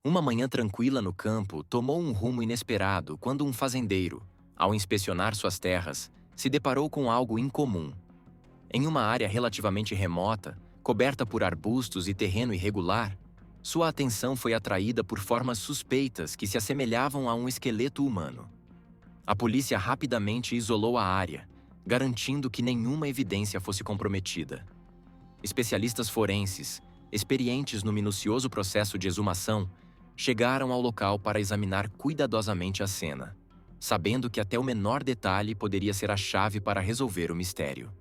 Uma manhã tranquila no campo tomou um rumo inesperado quando um fazendeiro, ao inspecionar suas terras, se deparou com algo incomum. Em uma área relativamente remota, coberta por arbustos e terreno irregular, sua atenção foi atraída por formas suspeitas que se assemelhavam a um esqueleto humano. A polícia rapidamente isolou a área, garantindo que nenhuma evidência fosse comprometida. Especialistas forenses, experientes no minucioso processo de exumação, chegaram ao local para examinar cuidadosamente a cena, sabendo que até o menor detalhe poderia ser a chave para resolver o mistério.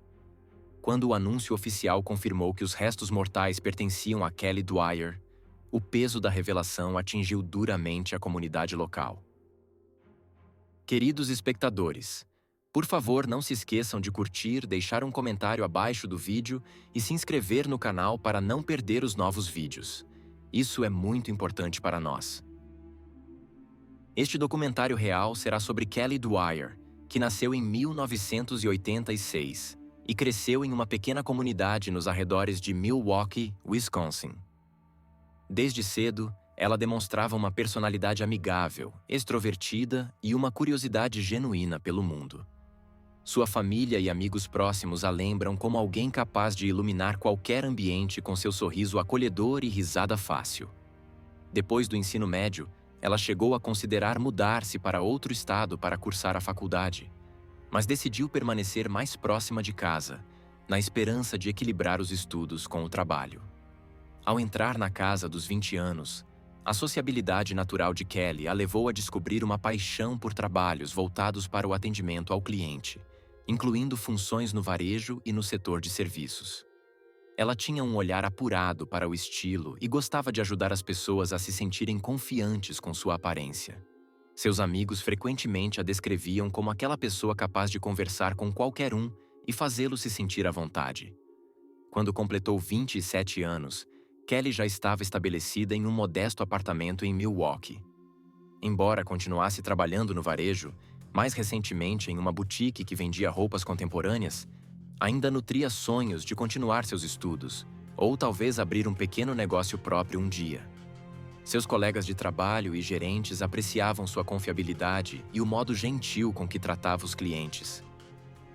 Quando o anúncio oficial confirmou que os restos mortais pertenciam a Kelly Dwyer, o peso da revelação atingiu duramente a comunidade local. Queridos espectadores, por favor não se esqueçam de curtir, deixar um comentário abaixo do vídeo e se inscrever no canal para não perder os novos vídeos. Isso é muito importante para nós. Este documentário real será sobre Kelly Dwyer, que nasceu em 1986 e cresceu em uma pequena comunidade nos arredores de Milwaukee, Wisconsin. Desde cedo, ela demonstrava uma personalidade amigável, extrovertida e uma curiosidade genuína pelo mundo. Sua família e amigos próximos a lembram como alguém capaz de iluminar qualquer ambiente com seu sorriso acolhedor e risada fácil. Depois do ensino médio, ela chegou a considerar mudar-se para outro estado para cursar a faculdade, mas decidiu permanecer mais próxima de casa, na esperança de equilibrar os estudos com o trabalho. Ao entrar na casa dos 20 anos, a sociabilidade natural de Kelly a levou a descobrir uma paixão por trabalhos voltados para o atendimento ao cliente, incluindo funções no varejo e no setor de serviços. Ela tinha um olhar apurado para o estilo e gostava de ajudar as pessoas a se sentirem confiantes com sua aparência. Seus amigos frequentemente a descreviam como aquela pessoa capaz de conversar com qualquer um e fazê-lo se sentir à vontade. Quando completou 27 anos, Kelly já estava estabelecida em um modesto apartamento em Milwaukee. Embora continuasse trabalhando no varejo, mais recentemente em uma boutique que vendia roupas contemporâneas, ainda nutria sonhos de continuar seus estudos, ou talvez abrir um pequeno negócio próprio um dia. Seus colegas de trabalho e gerentes apreciavam sua confiabilidade e o modo gentil com que tratava os clientes.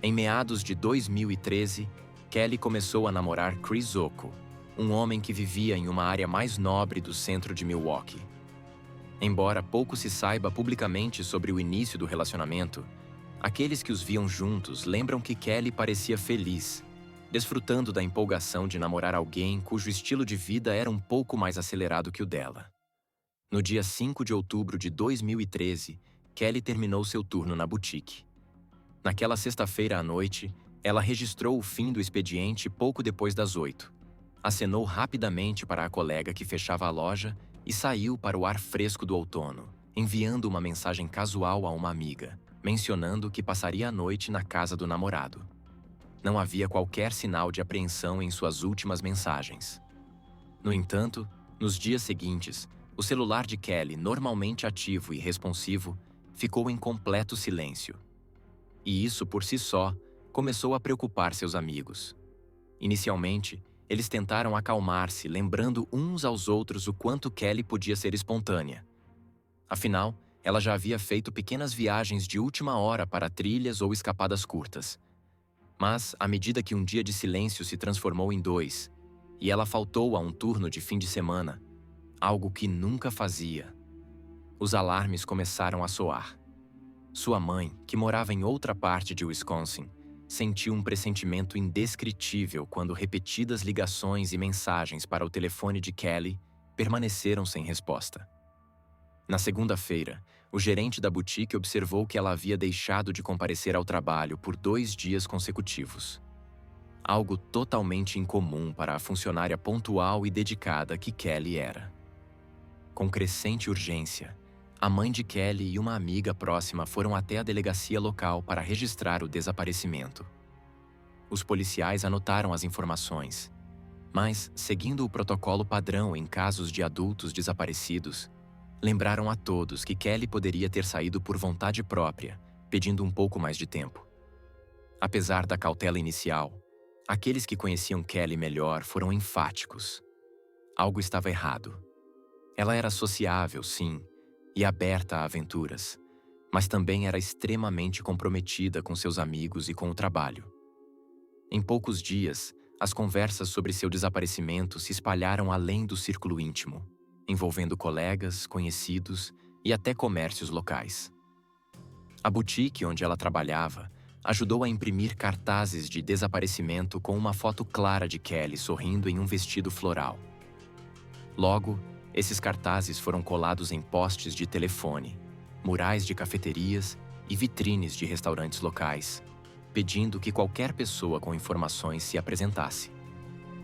Em meados de 2013, Kelly começou a namorar Chris Occo, um homem que vivia em uma área mais nobre do centro de Milwaukee. Embora pouco se saiba publicamente sobre o início do relacionamento, aqueles que os viam juntos lembram que Kelly parecia feliz, desfrutando da empolgação de namorar alguém cujo estilo de vida era um pouco mais acelerado que o dela. No dia 5 de outubro de 2013, Kelly terminou seu turno na boutique. Naquela sexta-feira à noite, ela registrou o fim do expediente pouco depois das 8. Acenou rapidamente para a colega que fechava a loja e saiu para o ar fresco do outono, enviando uma mensagem casual a uma amiga, mencionando que passaria a noite na casa do namorado. Não havia qualquer sinal de apreensão em suas últimas mensagens. No entanto, nos dias seguintes, o celular de Kelly, normalmente ativo e responsivo, ficou em completo silêncio. E isso, por si só, começou a preocupar seus amigos. Inicialmente, eles tentaram acalmar-se, lembrando uns aos outros o quanto Kelly podia ser espontânea. Afinal, ela já havia feito pequenas viagens de última hora para trilhas ou escapadas curtas. Mas, à medida que um dia de silêncio se transformou em 2, e ela faltou a um turno de fim de semana, algo que nunca fazia, os alarmes começaram a soar. Sua mãe, que morava em outra parte de Wisconsin, sentiu um pressentimento indescritível quando repetidas ligações e mensagens para o telefone de Kelly permaneceram sem resposta. Na segunda-feira, o gerente da boutique observou que ela havia deixado de comparecer ao trabalho por 2 dias consecutivos. Algo totalmente incomum para a funcionária pontual e dedicada que Kelly era. Com crescente urgência, a mãe de Kelly e uma amiga próxima foram até a delegacia local para registrar o desaparecimento. Os policiais anotaram as informações, mas, seguindo o protocolo padrão em casos de adultos desaparecidos, lembraram a todos que Kelly poderia ter saído por vontade própria, pedindo um pouco mais de tempo. Apesar da cautela inicial, aqueles que conheciam Kelly melhor foram enfáticos. Algo estava errado. Ela era sociável, sim, e aberta a aventuras, mas também era extremamente comprometida com seus amigos e com o trabalho. Em poucos dias, as conversas sobre seu desaparecimento se espalharam além do círculo íntimo, envolvendo colegas, conhecidos e até comércios locais. A boutique onde ela trabalhava ajudou a imprimir cartazes de desaparecimento com uma foto clara de Kelly sorrindo em um vestido floral. Logo, esses cartazes foram colados em postes de telefone, murais de cafeterias e vitrines de restaurantes locais, pedindo que qualquer pessoa com informações se apresentasse.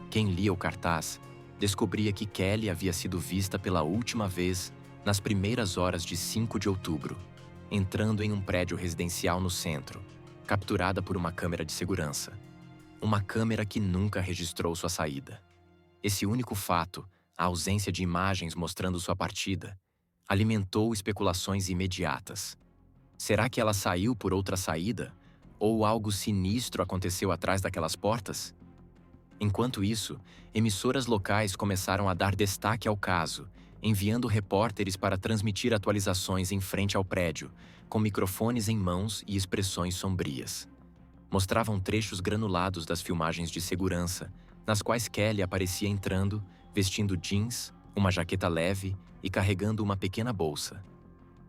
Quem lia o cartaz descobria que Kelly havia sido vista pela última vez nas primeiras horas de 5 de outubro, entrando em um prédio residencial no centro, capturada por uma câmera de segurança. Uma câmera que nunca registrou sua saída. Esse único fato, a ausência de imagens mostrando sua partida, alimentou especulações imediatas. Será que ela saiu por outra saída? Ou algo sinistro aconteceu atrás daquelas portas? Enquanto isso, emissoras locais começaram a dar destaque ao caso, enviando repórteres para transmitir atualizações em frente ao prédio, com microfones em mãos e expressões sombrias. Mostravam trechos granulados das filmagens de segurança, nas quais Kelly aparecia entrando, vestindo jeans, uma jaqueta leve e carregando uma pequena bolsa.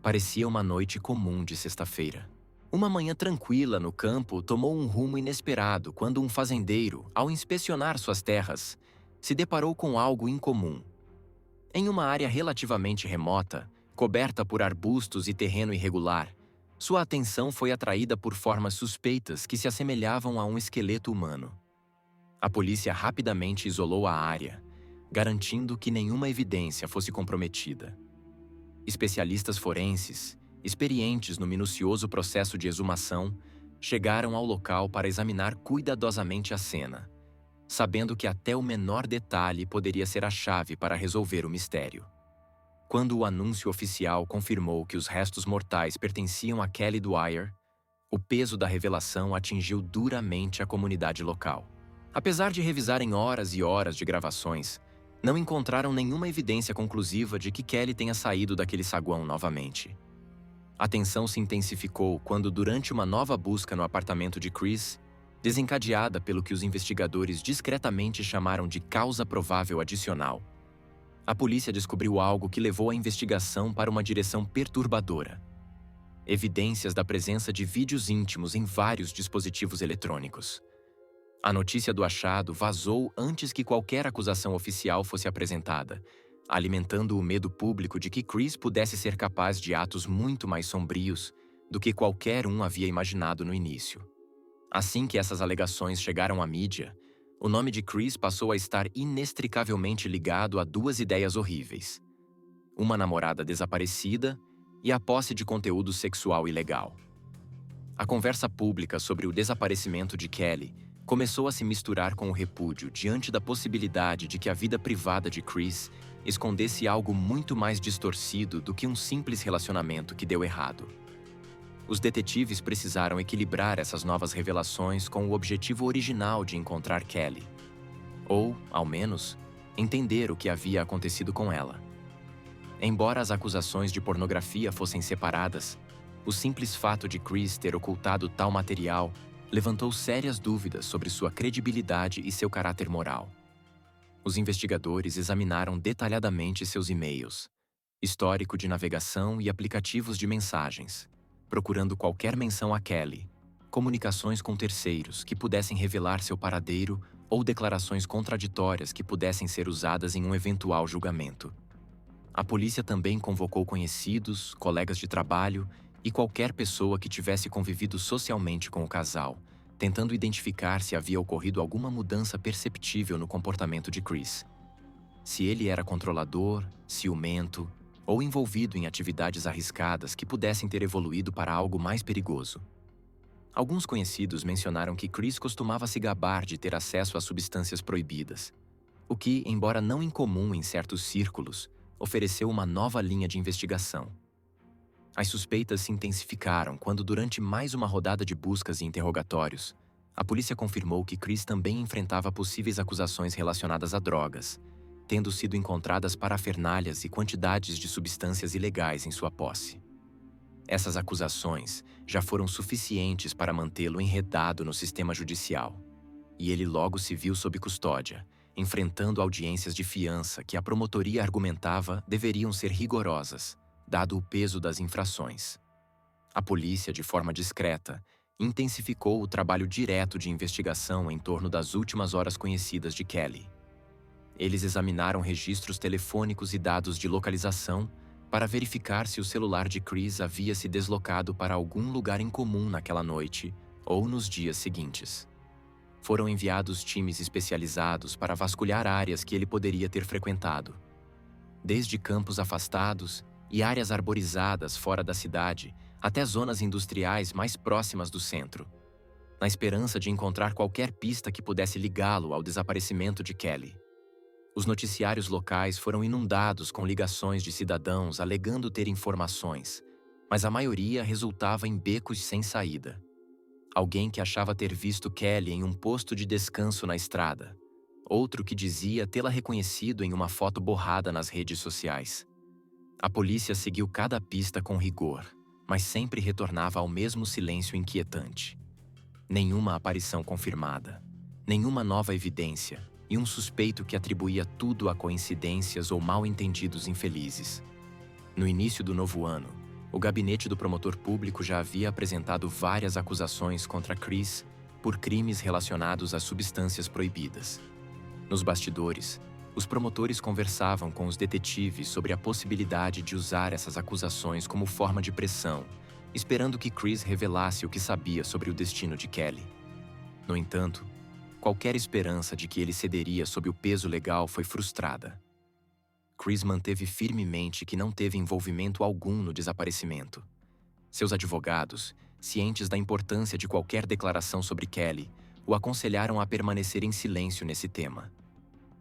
Parecia uma noite comum de sexta-feira. Uma manhã tranquila no campo tomou um rumo inesperado quando um fazendeiro, ao inspecionar suas terras, se deparou com algo incomum. Em uma área relativamente remota, coberta por arbustos e terreno irregular, sua atenção foi atraída por formas suspeitas que se assemelhavam a um esqueleto humano. A polícia rapidamente isolou a área, garantindo que nenhuma evidência fosse comprometida. Especialistas forenses, experientes no minucioso processo de exumação, chegaram ao local para examinar cuidadosamente a cena, sabendo que até o menor detalhe poderia ser a chave para resolver o mistério. Quando o anúncio oficial confirmou que os restos mortais pertenciam a Kelly Dwyer, o peso da revelação atingiu duramente a comunidade local. Apesar de revisarem horas e horas de gravações, não encontraram nenhuma evidência conclusiva de que Kelly tenha saído daquele saguão novamente. A tensão se intensificou quando, durante uma nova busca no apartamento de Chris, desencadeada pelo que os investigadores discretamente chamaram de causa provável adicional, a polícia descobriu algo que levou a investigação para uma direção perturbadora. Evidências da presença de vídeos íntimos em vários dispositivos eletrônicos. A notícia do achado vazou antes que qualquer acusação oficial fosse apresentada, alimentando o medo público de que Chris pudesse ser capaz de atos muito mais sombrios do que qualquer um havia imaginado no início. Assim que essas alegações chegaram à mídia, o nome de Chris passou a estar inextricavelmente ligado a duas ideias horríveis: uma namorada desaparecida e a posse de conteúdo sexual ilegal. A conversa pública sobre o desaparecimento de Kelly começou a se misturar com o repúdio diante da possibilidade de que a vida privada de Chris escondesse algo muito mais distorcido do que um simples relacionamento que deu errado. Os detetives precisaram equilibrar essas novas revelações com o objetivo original de encontrar Kelly. Ou, ao menos, entender o que havia acontecido com ela. Embora as acusações de pornografia fossem separadas, o simples fato de Chris ter ocultado tal material levantou sérias dúvidas sobre sua credibilidade e seu caráter moral. Os investigadores examinaram detalhadamente seus e-mails, histórico de navegação e aplicativos de mensagens, procurando qualquer menção a Kelly, comunicações com terceiros que pudessem revelar seu paradeiro ou declarações contraditórias que pudessem ser usadas em um eventual julgamento. A polícia também convocou conhecidos, colegas de trabalho e qualquer pessoa que tivesse convivido socialmente com o casal, tentando identificar se havia ocorrido alguma mudança perceptível no comportamento de Chris. Se ele era controlador, ciumento ou envolvido em atividades arriscadas que pudessem ter evoluído para algo mais perigoso. Alguns conhecidos mencionaram que Chris costumava se gabar de ter acesso a substâncias proibidas, o que, embora não incomum em certos círculos, ofereceu uma nova linha de investigação. As suspeitas se intensificaram quando, durante mais uma rodada de buscas e interrogatórios, a polícia confirmou que Chris também enfrentava possíveis acusações relacionadas a drogas, tendo sido encontradas parafernálias e quantidades de substâncias ilegais em sua posse. Essas acusações já foram suficientes para mantê-lo enredado no sistema judicial, e ele logo se viu sob custódia, enfrentando audiências de fiança que a promotoria argumentava deveriam ser rigorosas, dado o peso das infrações. A polícia, de forma discreta, intensificou o trabalho direto de investigação em torno das últimas horas conhecidas de Kelly. Eles examinaram registros telefônicos e dados de localização para verificar se o celular de Chris havia se deslocado para algum lugar em comum naquela noite ou nos dias seguintes. Foram enviados times especializados para vasculhar áreas que ele poderia ter frequentado, desde campos afastados e áreas arborizadas fora da cidade até zonas industriais mais próximas do centro, na esperança de encontrar qualquer pista que pudesse ligá-lo ao desaparecimento de Kelly. Os noticiários locais foram inundados com ligações de cidadãos alegando ter informações, mas a maioria resultava em becos sem saída. Alguém que achava ter visto Kelly em um posto de descanso na estrada, outro que dizia tê-la reconhecido em uma foto borrada nas redes sociais. A polícia seguiu cada pista com rigor, mas sempre retornava ao mesmo silêncio inquietante. Nenhuma aparição confirmada, nenhuma nova evidência e um suspeito que atribuía tudo a coincidências ou mal-entendidos infelizes. No início do novo ano, o gabinete do promotor público já havia apresentado várias acusações contra Chris por crimes relacionados a substâncias proibidas. Nos bastidores, os promotores conversavam com os detetives sobre a possibilidade de usar essas acusações como forma de pressão, esperando que Chris revelasse o que sabia sobre o destino de Kelly. No entanto, qualquer esperança de que ele cederia sob o peso legal foi frustrada. Chris manteve firmemente que não teve envolvimento algum no desaparecimento. Seus advogados, cientes da importância de qualquer declaração sobre Kelly, o aconselharam a permanecer em silêncio nesse tema.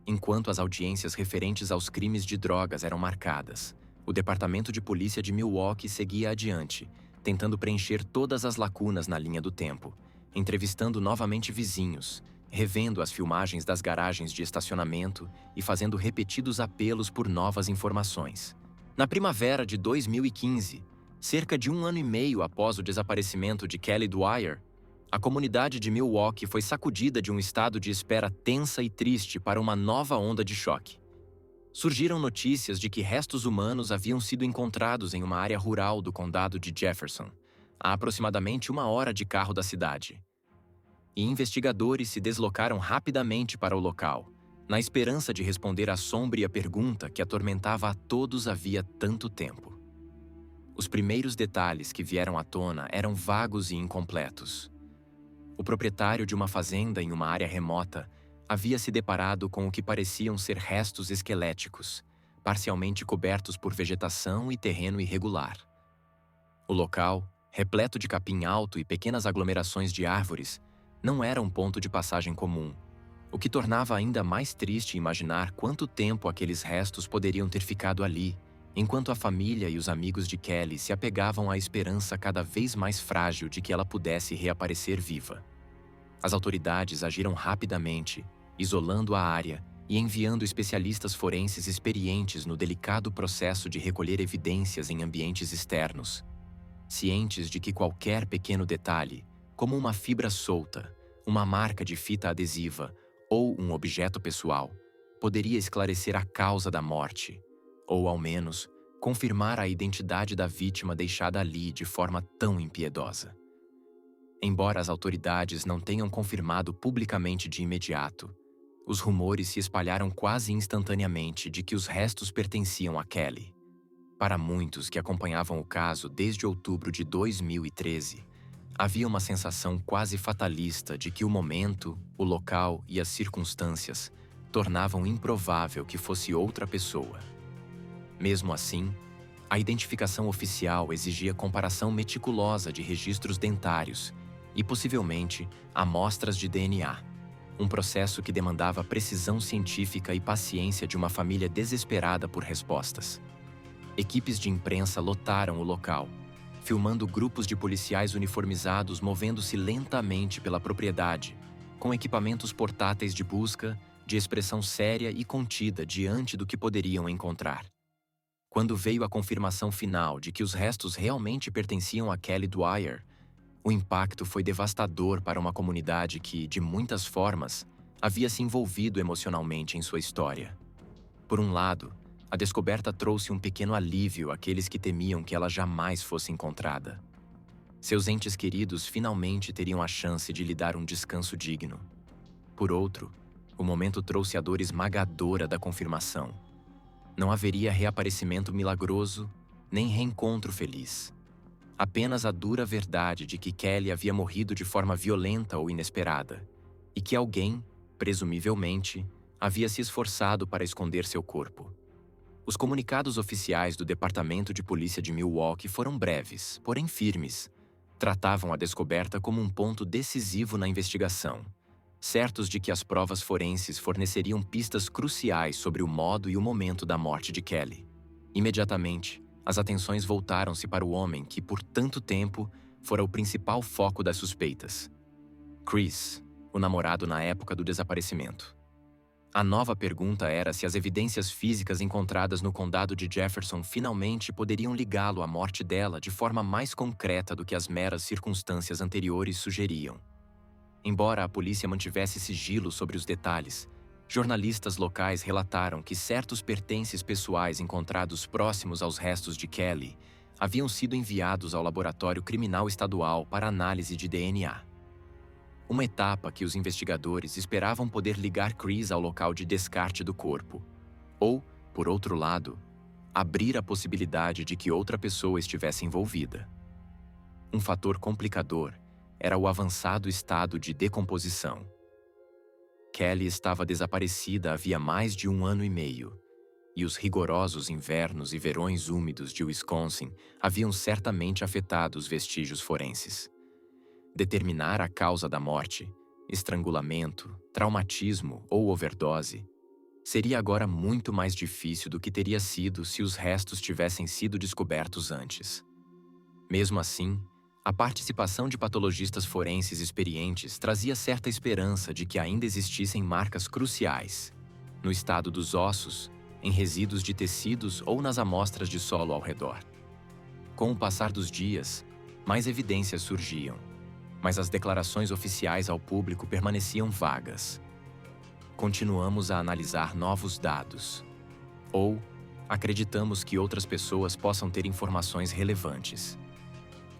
Enquanto as audiências referentes aos crimes de drogas eram marcadas, o Departamento de Polícia de Milwaukee seguia adiante, tentando preencher todas as lacunas na linha do tempo, entrevistando novamente vizinhos, revendo as filmagens das garagens de estacionamento e fazendo repetidos apelos por novas informações. Na primavera de 2015, cerca de 1 ano e meio após o desaparecimento de Kelly Dwyer, a comunidade de Milwaukee foi sacudida de um estado de espera tensa e triste para uma nova onda de choque. Surgiram notícias de que restos humanos haviam sido encontrados em uma área rural do condado de Jefferson, a aproximadamente 1 hora de carro da cidade. E investigadores se deslocaram rapidamente para o local, na esperança de responder à sombria pergunta que atormentava a todos havia tanto tempo. Os primeiros detalhes que vieram à tona eram vagos e incompletos. O proprietário de uma fazenda em uma área remota havia se deparado com o que pareciam ser restos esqueléticos, parcialmente cobertos por vegetação e terreno irregular. O local, repleto de capim alto e pequenas aglomerações de árvores, não era um ponto de passagem comum, o que tornava ainda mais triste imaginar quanto tempo aqueles restos poderiam ter ficado ali, enquanto a família e os amigos de Kelly se apegavam à esperança cada vez mais frágil de que ela pudesse reaparecer viva. As autoridades agiram rapidamente, isolando a área e enviando especialistas forenses experientes no delicado processo de recolher evidências em ambientes externos, cientes de que qualquer pequeno detalhe, como uma fibra solta, uma marca de fita adesiva ou um objeto pessoal, poderia esclarecer a causa da morte, ou, ao menos, confirmar a identidade da vítima deixada ali de forma tão impiedosa. Embora as autoridades não tenham confirmado publicamente de imediato, os rumores se espalharam quase instantaneamente de que os restos pertenciam a Kelly. Para muitos que acompanhavam o caso desde outubro de 2013, havia uma sensação quase fatalista de que o momento, o local e as circunstâncias tornavam improvável que fosse outra pessoa. Mesmo assim, a identificação oficial exigia comparação meticulosa de registros dentários e, possivelmente, amostras de DNA, um processo que demandava precisão científica e paciência de uma família desesperada por respostas. Equipes de imprensa lotaram o local, filmando grupos de policiais uniformizados movendo-se lentamente pela propriedade, com equipamentos portáteis de busca de expressão séria e contida diante do que poderiam encontrar. Quando veio a confirmação final de que os restos realmente pertenciam a Kelly Dwyer, o impacto foi devastador para uma comunidade que, de muitas formas, havia se envolvido emocionalmente em sua história. Por um lado, a descoberta trouxe um pequeno alívio àqueles que temiam que ela jamais fosse encontrada. Seus entes queridos finalmente teriam a chance de lhe dar um descanso digno. Por outro, o momento trouxe a dor esmagadora da confirmação. Não haveria reaparecimento milagroso, nem reencontro feliz. Apenas a dura verdade de que Kelly havia morrido de forma violenta ou inesperada, e que alguém, presumivelmente, havia se esforçado para esconder seu corpo. Os comunicados oficiais do Departamento de Polícia de Milwaukee foram breves, porém firmes. Tratavam a descoberta como um ponto decisivo na investigação, certos de que as provas forenses forneceriam pistas cruciais sobre o modo e o momento da morte de Kelly. Imediatamente, as atenções voltaram-se para o homem que, por tanto tempo, fora o principal foco das suspeitas. Chris, o namorado na época do desaparecimento. A nova pergunta era se as evidências físicas encontradas no condado de Jefferson finalmente poderiam ligá-lo à morte dela de forma mais concreta do que as meras circunstâncias anteriores sugeriam. Embora a polícia mantivesse sigilo sobre os detalhes, jornalistas locais relataram que certos pertences pessoais encontrados próximos aos restos de Kelly haviam sido enviados ao Laboratório Criminal Estadual para análise de DNA. Uma etapa que os investigadores esperavam poder ligar Chris ao local de descarte do corpo, ou, por outro lado, abrir a possibilidade de que outra pessoa estivesse envolvida. Um fator complicador era o avançado estado de decomposição. Kelly estava desaparecida havia mais de 1 ano e meio, e os rigorosos invernos e verões úmidos de Wisconsin haviam certamente afetado os vestígios forenses. Determinar a causa da morte, estrangulamento, traumatismo ou overdose, seria agora muito mais difícil do que teria sido se os restos tivessem sido descobertos antes. Mesmo assim, a participação de patologistas forenses experientes trazia certa esperança de que ainda existissem marcas cruciais, no estado dos ossos, em resíduos de tecidos ou nas amostras de solo ao redor. Com o passar dos dias, mais evidências surgiam, mas as declarações oficiais ao público permaneciam vagas. Continuamos a analisar novos dados. Ou acreditamos que outras pessoas possam ter informações relevantes.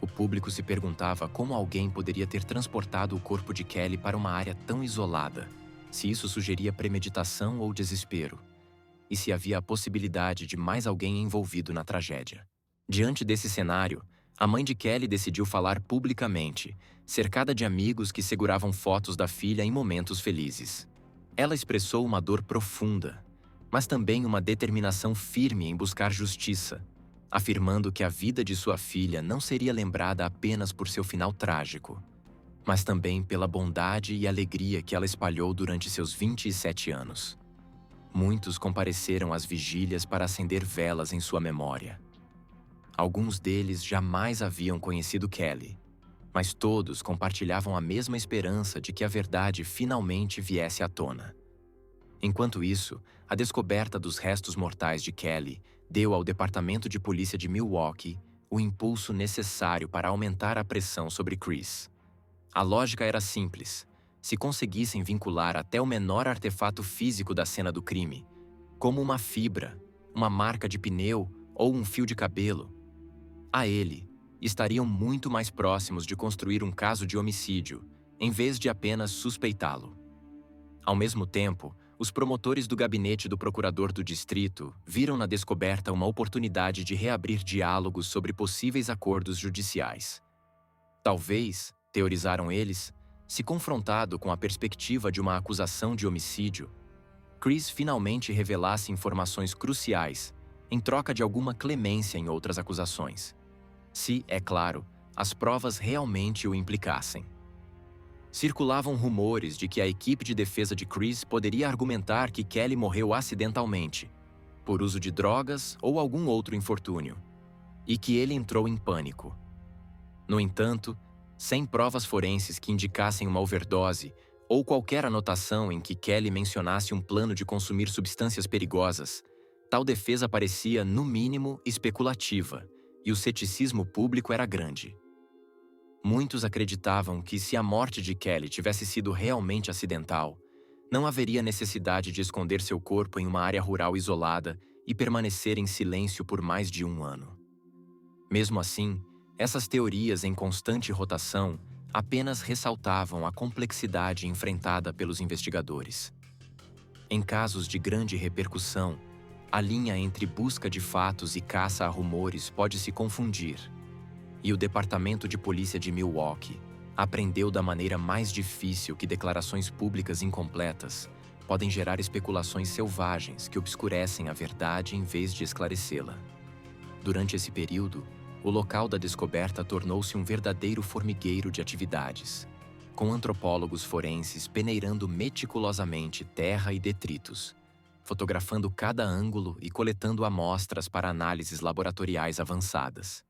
O público se perguntava como alguém poderia ter transportado o corpo de Kelly para uma área tão isolada, se isso sugeria premeditação ou desespero, e se havia a possibilidade de mais alguém envolvido na tragédia. Diante desse cenário, a mãe de Kelly decidiu falar publicamente, cercada de amigos que seguravam fotos da filha em momentos felizes. Ela expressou uma dor profunda, mas também uma determinação firme em buscar justiça, afirmando que a vida de sua filha não seria lembrada apenas por seu final trágico, mas também pela bondade e alegria que ela espalhou durante seus 27 anos. Muitos compareceram às vigílias para acender velas em sua memória. Alguns deles jamais haviam conhecido Kelly, mas todos compartilhavam a mesma esperança de que a verdade finalmente viesse à tona. Enquanto isso, a descoberta dos restos mortais de Kelly deu ao Departamento de Polícia de Milwaukee o impulso necessário para aumentar a pressão sobre Chris. A lógica era simples: se conseguissem vincular até o menor artefato físico da cena do crime, como uma fibra, uma marca de pneu ou um fio de cabelo, a ele, estariam muito mais próximos de construir um caso de homicídio, em vez de apenas suspeitá-lo. Ao mesmo tempo, os promotores do gabinete do procurador do distrito viram na descoberta uma oportunidade de reabrir diálogos sobre possíveis acordos judiciais. Talvez, teorizaram eles, se confrontado com a perspectiva de uma acusação de homicídio, Chris finalmente revelasse informações cruciais em troca de alguma clemência em outras acusações. Se, é claro, as provas realmente o implicassem. Circulavam rumores de que a equipe de defesa de Chris poderia argumentar que Kelly morreu acidentalmente, por uso de drogas ou algum outro infortúnio, e que ele entrou em pânico. No entanto, sem provas forenses que indicassem uma overdose ou qualquer anotação em que Kelly mencionasse um plano de consumir substâncias perigosas, tal defesa parecia, no mínimo, especulativa, e o ceticismo público era grande. Muitos acreditavam que, se a morte de Kelly tivesse sido realmente acidental, não haveria necessidade de esconder seu corpo em uma área rural isolada e permanecer em silêncio por mais de um ano. Mesmo assim, essas teorias em constante rotação apenas ressaltavam a complexidade enfrentada pelos investigadores. Em casos de grande repercussão, a linha entre busca de fatos e caça a rumores pode se confundir. E o Departamento de Polícia de Milwaukee aprendeu da maneira mais difícil que declarações públicas incompletas podem gerar especulações selvagens que obscurecem a verdade em vez de esclarecê-la. Durante esse período, o local da descoberta tornou-se um verdadeiro formigueiro de atividades, com antropólogos forenses peneirando meticulosamente terra e detritos, fotografando cada ângulo e coletando amostras para análises laboratoriais avançadas.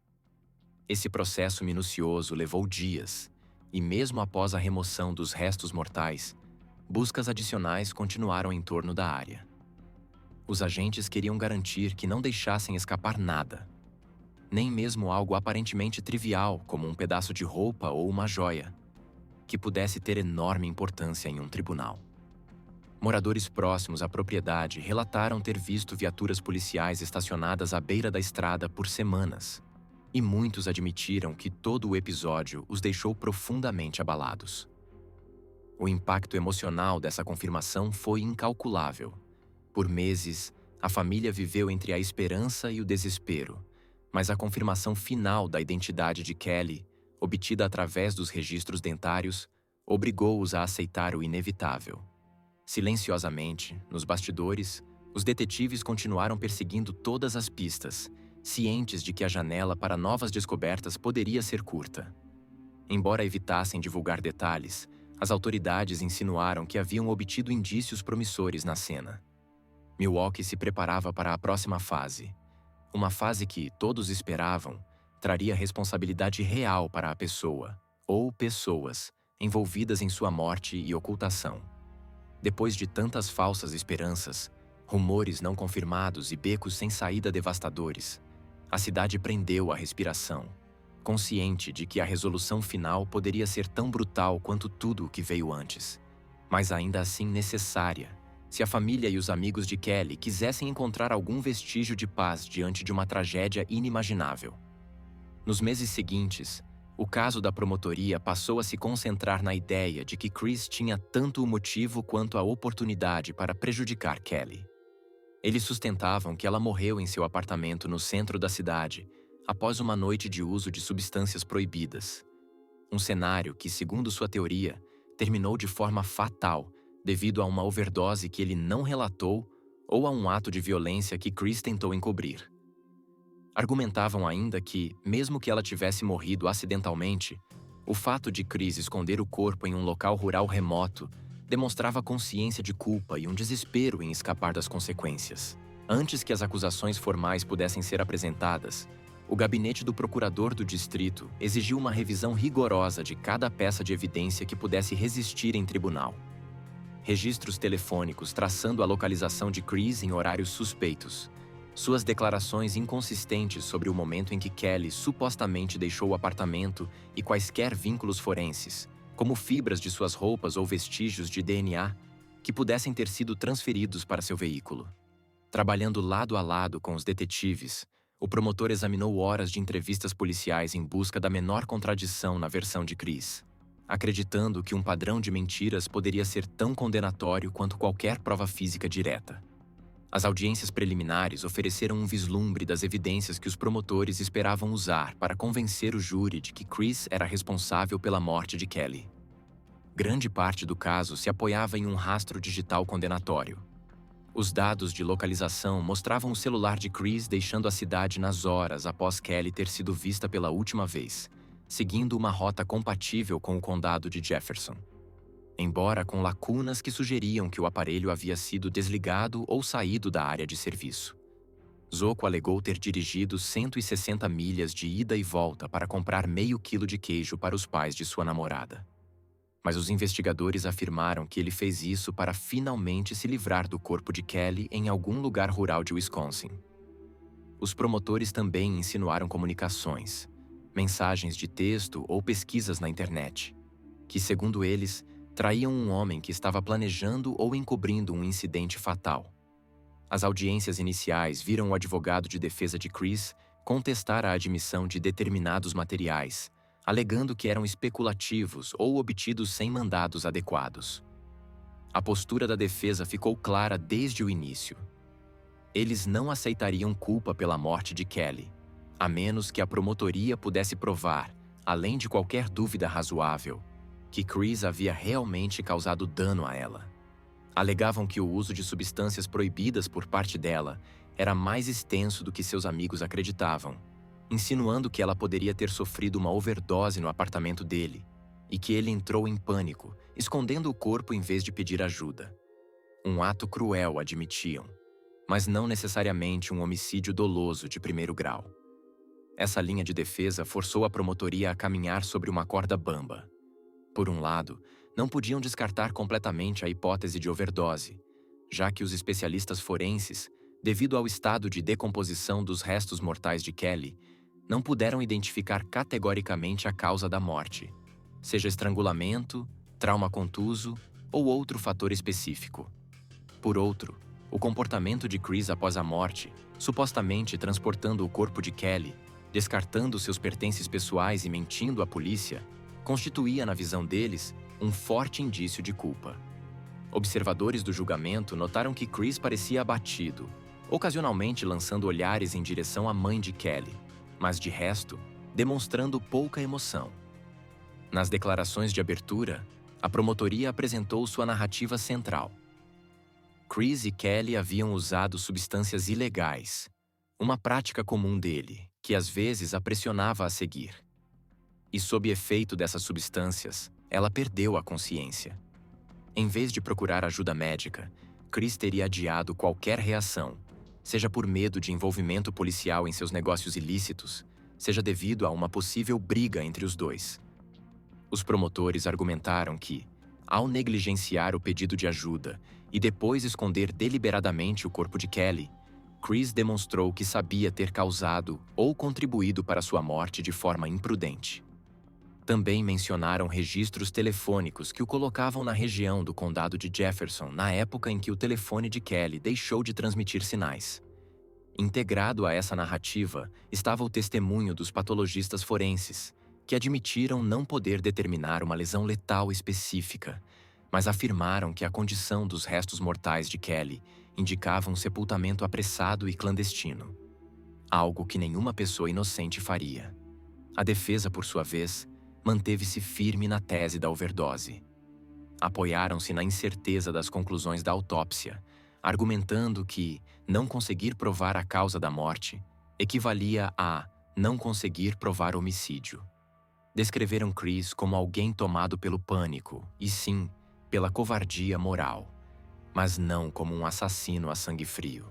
Esse processo minucioso levou dias, e mesmo após a remoção dos restos mortais, buscas adicionais continuaram em torno da área. Os agentes queriam garantir que não deixassem escapar nada, nem mesmo algo aparentemente trivial como um pedaço de roupa ou uma joia, que pudesse ter enorme importância em um tribunal. Moradores próximos à propriedade relataram ter visto viaturas policiais estacionadas à beira da estrada por semanas, e muitos admitiram que todo o episódio os deixou profundamente abalados. O impacto emocional dessa confirmação foi incalculável. Por meses, a família viveu entre a esperança e o desespero, mas a confirmação final da identidade de Kelly, obtida através dos registros dentários, obrigou-os a aceitar o inevitável. Silenciosamente, nos bastidores, os detetives continuaram perseguindo todas as pistas, cientes de que a janela para novas descobertas poderia ser curta. Embora evitassem divulgar detalhes, as autoridades insinuaram que haviam obtido indícios promissores na cena. Milwaukee se preparava para a próxima fase. Uma fase que, todos esperavam, traria responsabilidade real para a pessoa, ou pessoas, envolvidas em sua morte e ocultação. Depois de tantas falsas esperanças, rumores não confirmados e becos sem saída devastadores, a cidade prendeu a respiração, consciente de que a resolução final poderia ser tão brutal quanto tudo o que veio antes, mas ainda assim necessária, se a família e os amigos de Kelly quisessem encontrar algum vestígio de paz diante de uma tragédia inimaginável. Nos meses seguintes, o caso da promotoria passou a se concentrar na ideia de que Chris tinha tanto o motivo quanto a oportunidade para prejudicar Kelly. Eles sustentavam que ela morreu em seu apartamento no centro da cidade, após uma noite de uso de substâncias proibidas. Um cenário que, segundo sua teoria, terminou de forma fatal devido a uma overdose que ele não relatou ou a um ato de violência que Chris tentou encobrir. Argumentavam ainda que, mesmo que ela tivesse morrido acidentalmente, o fato de Chris esconder o corpo em um local rural remoto demonstrava consciência de culpa e um desespero em escapar das consequências. Antes que as acusações formais pudessem ser apresentadas, o gabinete do procurador do distrito exigiu uma revisão rigorosa de cada peça de evidência que pudesse resistir em tribunal. Registros telefônicos traçando a localização de Chris em horários suspeitos, suas declarações inconsistentes sobre o momento em que Kelly supostamente deixou o apartamento e quaisquer vínculos forenses, como fibras de suas roupas ou vestígios de DNA, que pudessem ter sido transferidos para seu veículo. Trabalhando lado a lado com os detetives, o promotor examinou horas de entrevistas policiais em busca da menor contradição na versão de Chris, acreditando que um padrão de mentiras poderia ser tão condenatório quanto qualquer prova física direta. As audiências preliminares ofereceram um vislumbre das evidências que os promotores esperavam usar para convencer o júri de que Chris era responsável pela morte de Kelly. Grande parte do caso se apoiava em um rastro digital condenatório. Os dados de localização mostravam o celular de Chris deixando a cidade nas horas após Kelly ter sido vista pela última vez, seguindo uma rota compatível com o condado de Jefferson, embora com lacunas que sugeriam que o aparelho havia sido desligado ou saído da área de serviço. Zocco alegou ter dirigido 160 milhas de ida e volta para comprar meio quilo de queijo para os pais de sua namorada. mas os investigadores afirmaram que ele fez isso para finalmente se livrar do corpo de Kelly em algum lugar rural de Wisconsin. Os promotores também insinuaram comunicações, mensagens de texto ou pesquisas na internet, que, segundo eles, traíam um homem que estava planejando ou encobrindo um incidente fatal. As audiências iniciais viram o advogado de defesa de Chris contestar a admissão de determinados materiais, alegando que eram especulativos ou obtidos sem mandados adequados. A postura da defesa ficou clara desde o início. Eles não aceitariam culpa pela morte de Kelly, a menos que a promotoria pudesse provar, além de qualquer dúvida razoável, que Chris havia realmente causado dano a ela. Alegavam que o uso de substâncias proibidas por parte dela era mais extenso do que seus amigos acreditavam, insinuando que ela poderia ter sofrido uma overdose no apartamento dele e que ele entrou em pânico, escondendo o corpo em vez de pedir ajuda. Um ato cruel, admitiam, mas não necessariamente um homicídio doloso de primeiro grau. Essa linha de defesa forçou a promotoria a caminhar sobre uma corda bamba. Por um lado, não podiam descartar completamente a hipótese de overdose, já que os especialistas forenses, devido ao estado de decomposição dos restos mortais de Kelly, não puderam identificar categoricamente a causa da morte, seja estrangulamento, trauma contuso ou outro fator específico. Por outro, o comportamento de Chris após a morte, supostamente transportando o corpo de Kelly, descartando seus pertences pessoais e mentindo à polícia, constituía, na visão deles, um forte indício de culpa. Observadores do julgamento notaram que Chris parecia abatido, ocasionalmente lançando olhares em direção à mãe de Kelly, mas de resto, demonstrando pouca emoção. Nas declarações de abertura, a promotoria apresentou sua narrativa central. Chris e Kelly haviam usado substâncias ilegais, uma prática comum dele, que às vezes a pressionava a seguir. E sob efeito dessas substâncias, ela perdeu a consciência. Em vez de procurar ajuda médica, Chris teria adiado qualquer reação, seja por medo de envolvimento policial em seus negócios ilícitos, seja devido a uma possível briga entre os dois. Os promotores argumentaram que, ao negligenciar o pedido de ajuda e depois esconder deliberadamente o corpo de Kelly, Chris demonstrou que sabia ter causado ou contribuído para sua morte de forma imprudente. Também mencionaram registros telefônicos que o colocavam na região do condado de Jefferson na época em que o telefone de Kelly deixou de transmitir sinais. Integrado a essa narrativa estava o testemunho dos patologistas forenses, que admitiram não poder determinar uma lesão letal específica, mas afirmaram que a condição dos restos mortais de Kelly indicava um sepultamento apressado e clandestino, algo que nenhuma pessoa inocente faria. A defesa, por sua vez, manteve-se firme na tese da overdose. Apoiaram-se na incerteza das conclusões da autópsia, argumentando que não conseguir provar a causa da morte equivalia a não conseguir provar homicídio. Descreveram Chris como alguém tomado pelo pânico, e sim, pela covardia moral, mas não como um assassino a sangue frio.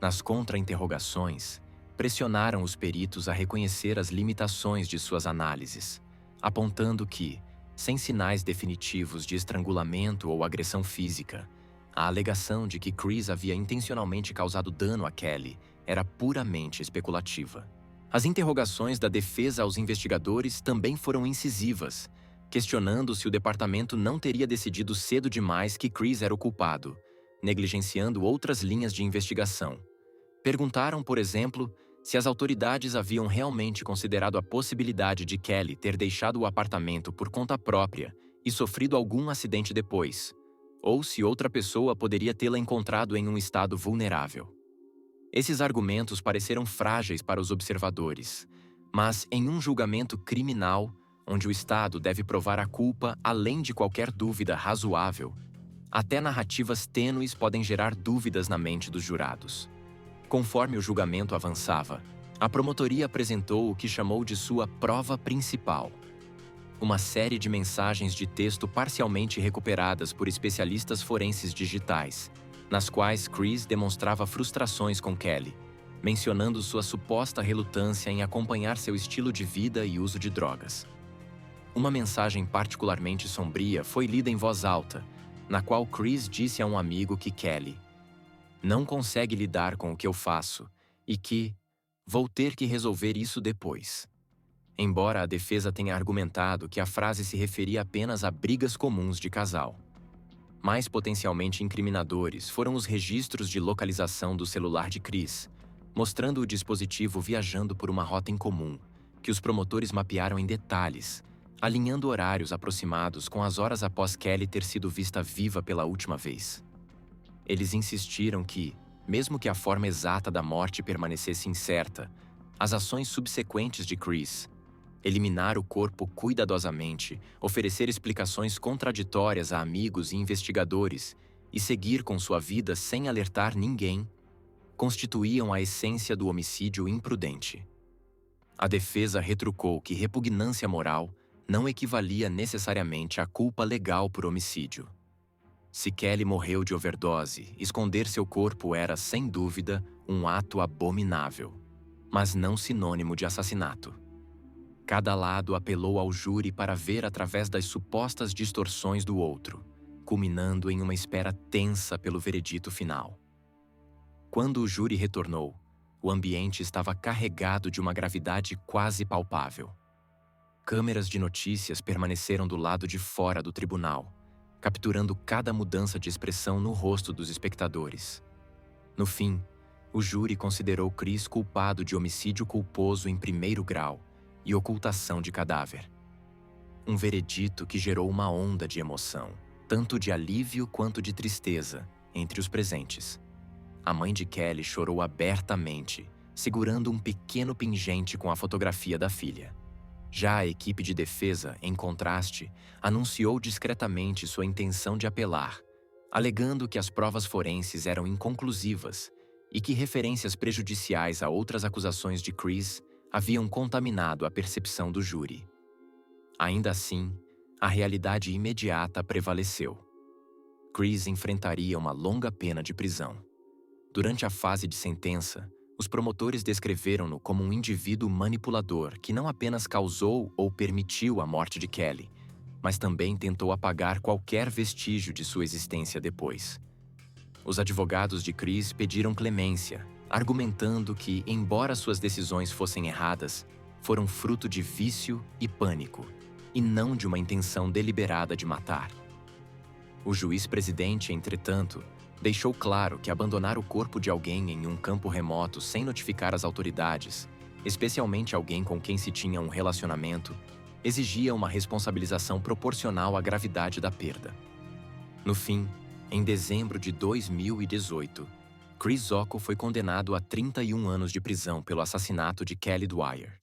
Nas contra-interrogações, pressionaram os peritos a reconhecer as limitações de suas análises, apontando que, sem sinais definitivos de estrangulamento ou agressão física, a alegação de que Chris havia intencionalmente causado dano a Kelly era puramente especulativa. As interrogações da defesa aos investigadores também foram incisivas, questionando se o departamento não teria decidido cedo demais que Chris era o culpado, negligenciando outras linhas de investigação. Perguntaram, por exemplo, se as autoridades haviam realmente considerado a possibilidade de Kelly ter deixado o apartamento por conta própria e sofrido algum acidente depois, ou se outra pessoa poderia tê-la encontrado em um estado vulnerável. Esses argumentos pareceram frágeis para os observadores, mas em um julgamento criminal, onde o Estado deve provar a culpa além de qualquer dúvida razoável, até narrativas tênues podem gerar dúvidas na mente dos jurados. Conforme o julgamento avançava, a promotoria apresentou o que chamou de sua prova principal. Uma série de mensagens de texto parcialmente recuperadas por especialistas forenses digitais, nas quais Chris demonstrava frustrações com Kelly, mencionando sua suposta relutância em acompanhar seu estilo de vida e uso de drogas. Uma mensagem particularmente sombria foi lida em voz alta, na qual Chris disse a um amigo que Kelly não consegue lidar com o que eu faço e que vou ter que resolver isso depois. Embora a defesa tenha argumentado que a frase se referia apenas a brigas comuns de casal. Mais potencialmente incriminadores foram os registros de localização do celular de Chris, mostrando o dispositivo viajando por uma rota incomum, que os promotores mapearam em detalhes, alinhando horários aproximados com as horas após Kelly ter sido vista viva pela última vez. Eles insistiram que, mesmo que a forma exata da morte permanecesse incerta, as ações subsequentes de Chris, eliminar o corpo cuidadosamente, oferecer explicações contraditórias a amigos e investigadores e seguir com sua vida sem alertar ninguém, constituíam a essência do homicídio imprudente. A defesa retrucou que repugnância moral não equivalia necessariamente à culpa legal por homicídio. Se Kelly morreu de overdose, esconder seu corpo era, sem dúvida, um ato abominável, mas não sinônimo de assassinato. Cada lado apelou ao júri para ver através das supostas distorções do outro, culminando em uma espera tensa pelo veredito final. Quando o júri retornou, o ambiente estava carregado de uma gravidade quase palpável. Câmeras de notícias permaneceram do lado de fora do tribunal, capturando cada mudança de expressão no rosto dos espectadores. No fim, o júri considerou Chris culpado de homicídio culposo em primeiro grau e ocultação de cadáver. Um veredito que gerou uma onda de emoção, tanto de alívio quanto de tristeza, entre os presentes. A mãe de Kelly chorou abertamente, segurando um pequeno pingente com a fotografia da filha. Já a equipe de defesa, em contraste, anunciou discretamente sua intenção de apelar, alegando que as provas forenses eram inconclusivas e que referências prejudiciais a outras acusações de Chris haviam contaminado a percepção do júri. Ainda assim, a realidade imediata prevaleceu. Chris enfrentaria uma longa pena de prisão. Durante a fase de sentença, os promotores descreveram-no como um indivíduo manipulador que não apenas causou ou permitiu a morte de Kelly, mas também tentou apagar qualquer vestígio de sua existência depois. Os advogados de Chris pediram clemência, argumentando que, embora suas decisões fossem erradas, foram fruto de vício e pânico, e não de uma intenção deliberada de matar. O juiz-presidente, entretanto, deixou claro que abandonar o corpo de alguém em um campo remoto sem notificar as autoridades, especialmente alguém com quem se tinha um relacionamento, exigia uma responsabilização proporcional à gravidade da perda. No fim, em dezembro de 2018, Chris Ocko foi condenado a 31 anos de prisão pelo assassinato de Kelly Dwyer.